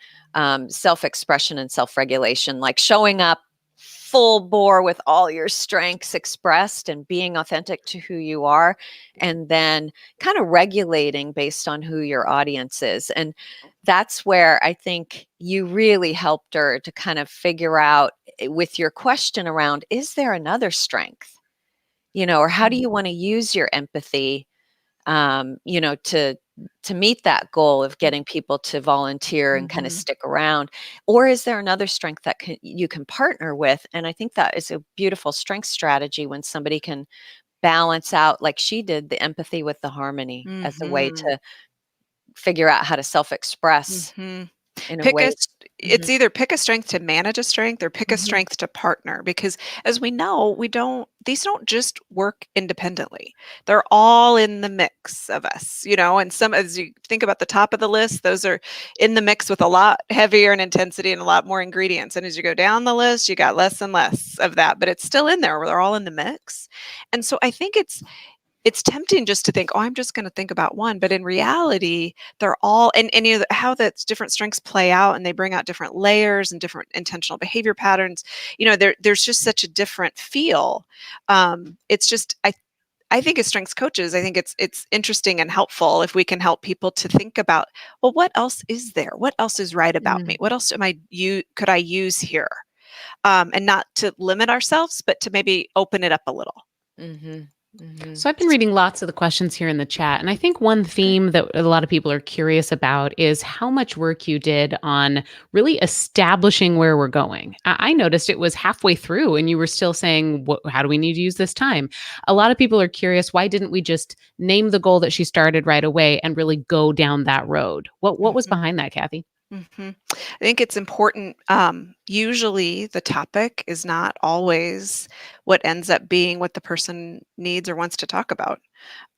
self-expression and self-regulation, like showing up full bore with all your strengths expressed and being authentic to who you are, and then kind of regulating based on who your audience is. And that's where I think you really helped her to kind of figure out with your question around, is there another strength? Or how do you want to use your empathy, to meet that goal of getting people to volunteer and kind of Mhm. stick around? Or is there another strength that you can partner with? And I think that is a beautiful strength strategy when somebody can balance out, like she did, the empathy with the harmony as a way Mhm. to figure out how to self-express Mhm. in a Pick a way. s Mhm, It's either pick a strength to manage a strength or pick a mhm, strength to partner, because as we know, these don't just work independently. They're all in the mix of us, and some, as you think about the top of the list, those are in the mix with a lot heavier in intensity and a lot more ingredients. And as you go down the list, you got less and less of that, but it's still in there. They're all in the mix. And so I think it's tempting just to think, oh, I'm just going to think about one. But in reality, they're all, and how that different strengths play out, and they bring out different layers and different intentional behavior patterns. There's just such a different feel. It's just, I think as strengths coaches, I think it's interesting and helpful if we can help people to think about, well, what else is there? What else is right about me? Mm. What else could I use here? And not to limit ourselves, but to maybe open it up a little. mhm, mhm. So I've been reading lots of the questions here in the chat, and I think one theme that a lot of people are curious about is how much work you did on really establishing where we're going. I noticed it was halfway through, and you were still saying, "How do we need to use this time?" A lot of people are curious, why didn't we just name the goal that she started right away and really go down that road? What was Mhm. behind that, Kathy? I think it's important. Usually, the topic is not always what ends up being what the person needs or wants to talk about.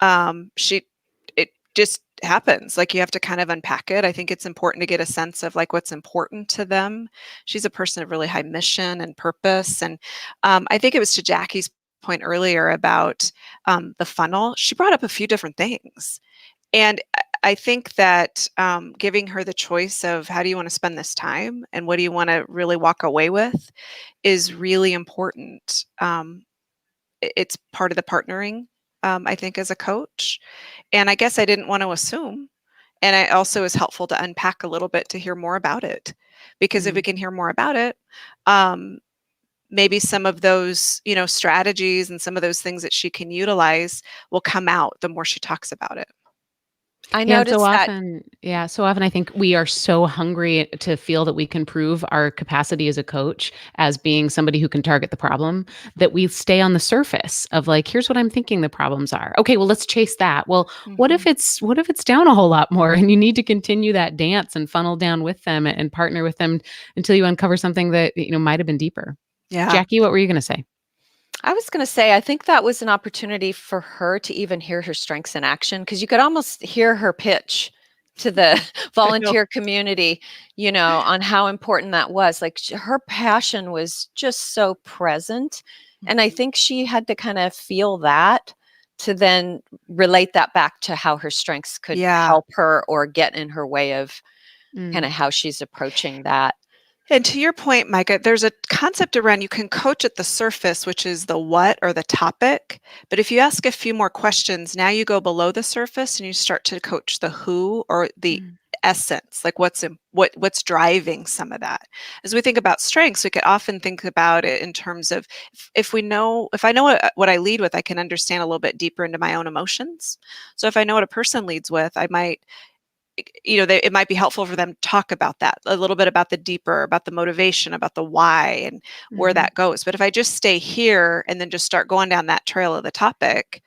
It just happens. Like, you have to kind of unpack it. I think it's important to get a sense of like what's important to them. She's a person of really high mission and purpose, and I think it was to Jackie's point earlier about the funnel. She brought up a few different things, and I think that giving her the choice of how do you want to spend this time and what do you want to really walk away with is really important. It's part of the partnering, I think, as a coach. And I guess I didn't want to assume. And it also is helpful to unpack a little bit to hear more about it. Because if we Mm. can hear more about it, um, maybe some of those, strategies and some of those things that she can utilize will come out the more she talks about it. I Yeah, and so noticed that. often, I think we are so hungry to feel that we can prove our capacity as a coach as being somebody who can target the problem that we stay on the surface of like, here's what I'm thinking the problems are. Okay, well, let's chase that. Well, Mhm. what if it's down a whole lot more and you need to continue that dance and funnel down with them and partner with them until you uncover something that, might have been deeper. Yeah. Jackie, what were you going to say? I was going to say, I think that was an opportunity for her to even hear her strengths in action, because you could almost hear her pitch to the I know. volunteer community, on how important that was. Like her passion was just so present. And I think she had to kind of feel that to then relate that back to how her strengths could Yeah. help her or get in her way of kind Mm. of how she's approaching that. And to your point, Micah, there's a concept around you can coach at the surface, which is the what or the topic. But if you ask a few more questions, now you go below the surface and you start to coach the who or the Mm. essence, like what's driving some of that. As we think about strengths, we could often think about it in terms of if I know what I lead with, I can understand a little bit deeper into my own emotions. So if I know what a person leads with, I might, it might be helpful for them to talk about that a little bit, about the motivation, about the why, and where Mhm. that goes. But if I just stay here and then just start going down that trail of the topic,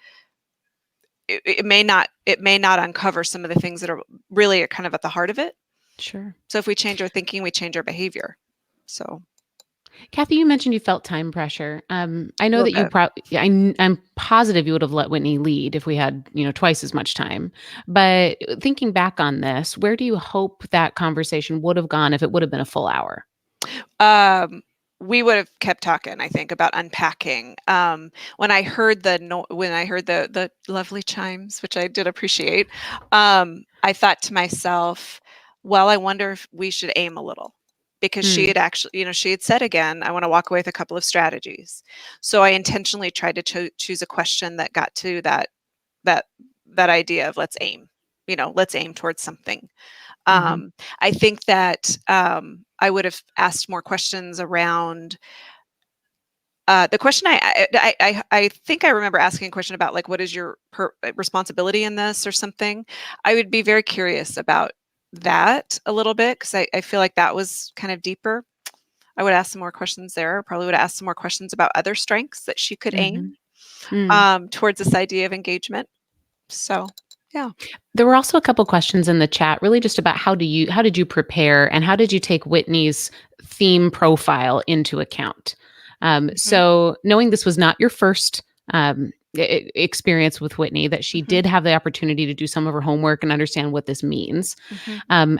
it may not uncover some of the things that are really kind of at the heart of it. Sure. So if we change our thinking, we change our behavior. So Kathy, you mentioned you felt time pressure. I know little that you bit. I'm positive you would have let Whitney lead if we had, twice as much time. But thinking back on this, where do you hope that conversation would have gone if it would have been a full hour? We would have kept talking, I think, about unpacking. When I heard the lovely chimes, which I did appreciate, I thought to myself, well, I wonder if we should aim a little, because she Mm, had actually, she had said again, I want to walk away with a couple of strategies. So I intentionally tried to choose a question that got to that that idea of let's aim towards something. mhm, I think that I would have asked more questions around the question. I think I remember asking a question about, like, what is your responsibility in this or something. I would be very curious about that a little bit, because I feel like that was kind of deeper. I would ask some more questions there. Probably would ask some more questions about other strengths that she could mhm, aim mm. towards this idea of engagement. So, yeah. There were also a couple questions in the chat, really just about how did you prepare and how did you take Whitney's theme profile into account? Mhm, So knowing this was not your first experience with Whitney, that she mhm, did have the opportunity to do some of her homework and understand what this means. mhm.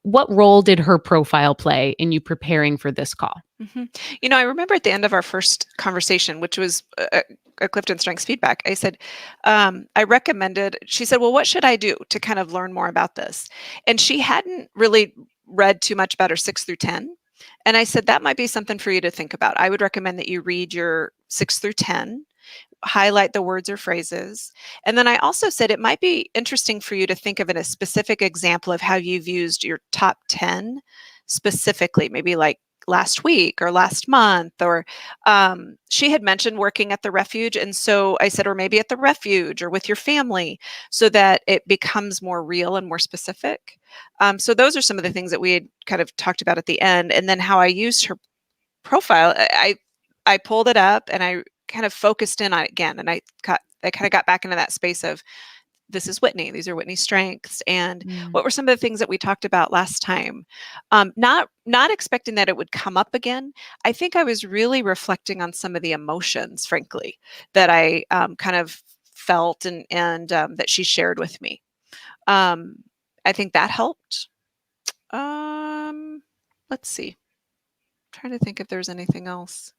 What role did her profile play in you preparing for this call? I remember at the end of our first conversation, which was a Clifton Strengths feedback, I said, I recommended, she said, well, what should I do to kind of learn more about this? And she hadn't really read too much about her 6 through 10. And I said, that might be something for you to think about. I would recommend that you read your 6 through 10, highlight the words or phrases. And then I also said it might be interesting for you to think of a specific example of how you've used your top 10 specifically, maybe like last week or last month, or she had mentioned working at the refuge. And so I said, or maybe at the refuge or with your family, so that it becomes more real and more specific. So those are some of the things that we had kind of talked about at the end. And then how I used her profile, I pulled it up and I kind of focused in on it again, and I kind of got back into that space of, this is Whitney. These are Whitney's strengths, and Mm, what were some of the things that we talked about last time? Not expecting that it would come up again. I think I was really reflecting on some of the emotions, frankly, that I kind of felt, and that she shared with me. Um, I think that helped. Um, let's see. Trying to think if there's anything else.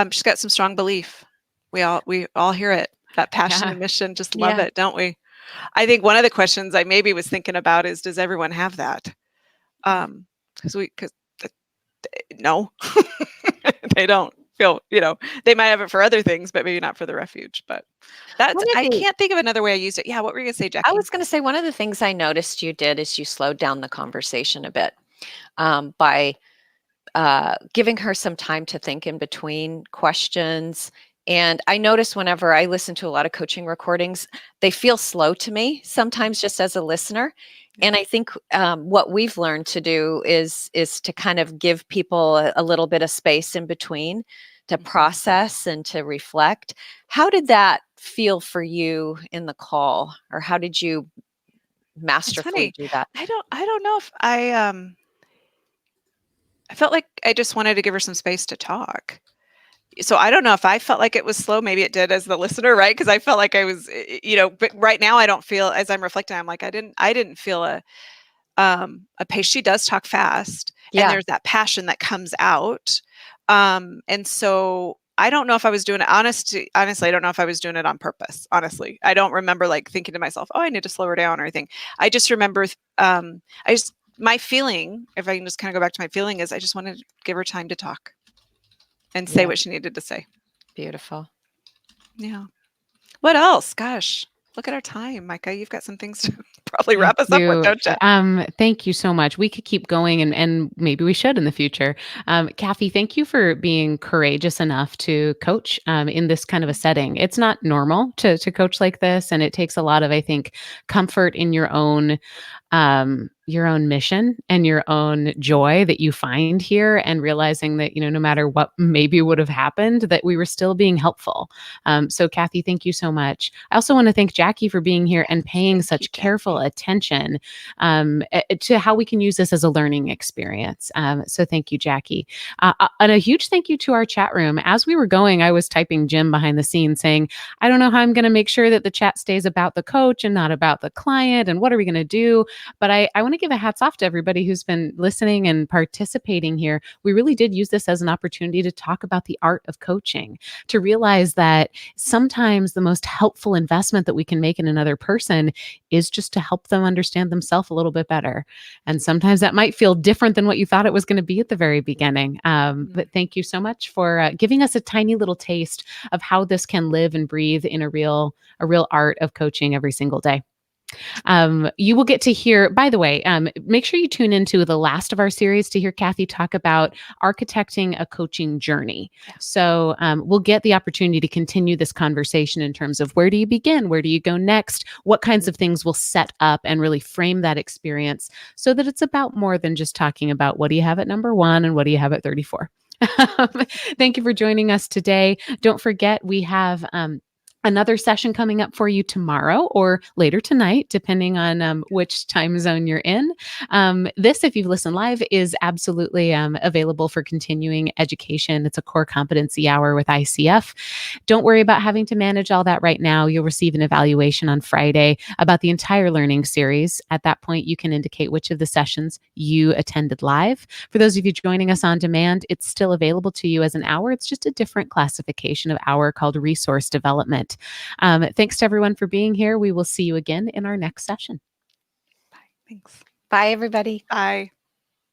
She's got some strong belief. We all hear it. That passion yeah. and mission, just love Yeah. it, don't we? I think one of the questions I maybe was thinking about is, does everyone have that? Because no, they don't feel, they might have it for other things, but maybe not for the refuge. But One of I the can't think of another way I used it. Yeah, what were you gonna say, I Jackie? was going to say one of the things I noticed you did is you slowed down the conversation a bit by giving her some time to think in between questions. And I notice whenever I listen to a lot of coaching recordings, they feel slow to me sometimes just as a listener. And I think what we've learned to do is to kind of give people a little bit of space in between to Mhm. process and to reflect. How did that feel for you in the call, or how did you It's masterfully funny. do that? I don't know if I felt like I just wanted to give her some space to talk. So I don't know if I felt like it was slow. Maybe it did as the listener, right? Because I felt like I was, but right now I don't feel, as I'm reflecting, I'm like, I didn't feel a pace. She does talk fast, and Yeah. there's that passion that comes out. And so I don't know if I was doing it, honestly, I don't know if I was doing it on purpose. Honestly, I don't remember like thinking to myself, oh, I need to slow her down or anything. I just remember, my feeling, if I can just kind of go back to my feeling, is I just wanted to give her time to talk and say Yeah. what she needed to say. Beautiful. Yeah. What else? Gosh. Look at our time, Micah. You've got some things to probably I wrap us up with, do. don't you? Thank you so much. We could keep going and maybe we should in the future. Kathy, thank you for being courageous enough to coach in this kind of a setting. It's not normal to coach like this, and it takes a lot of, I think, comfort in your own mission and your own joy that you find here, and realizing that, no matter what maybe would have happened, that we were still being helpful. So Kathy, thank you so much. I also want to thank Jackie for being here and paying Thank such you, careful Jackie. attention to how we can use this as a learning experience. So thank you, Jackie. And a huge thank you to our chat room. As we were going, I was typing Jim behind the scenes saying, I don't know how I'm going to make sure that the chat stays about the coach and not about the client, and what are we going to do? But I want to give a hats off to everybody who's been listening and participating here. We really did use this as an opportunity to talk about the art of coaching, to realize that sometimes the most helpful investment that we can make in another person is just to help them understand themselves a little bit better. And sometimes that might feel different than what you thought it was going to be at the very beginning. But thank you so much for giving us a tiny little taste of how this can live and breathe in a real art of coaching every single day. You will get to hear, by the way, make sure you tune into the last of our series to hear Kathy talk about architecting a coaching journey. Yeah. So we'll get the opportunity to continue this conversation in terms of where do you begin? Where do you go next? What kinds of things will set up and really frame that experience so that it's about more than just talking about what do you have at number 1 and what do you have at 34. Thank you for joining us today. Don't forget, we have another session coming up for you tomorrow or later tonight, depending on which time zone you're in. This, if you've listened live, is absolutely available for continuing education. It's a core competency hour with ICF. Don't worry about having to manage all that right now. You'll receive an evaluation on Friday about the entire learning series. At that point, you can indicate which of the sessions you attended live. For those of you joining us on demand, it's still available to you as an hour. It's just a different classification of hour called resource development. Thanks to everyone for being here. We will see you again in our next session. Bye. Thanks. Bye, everybody. Bye.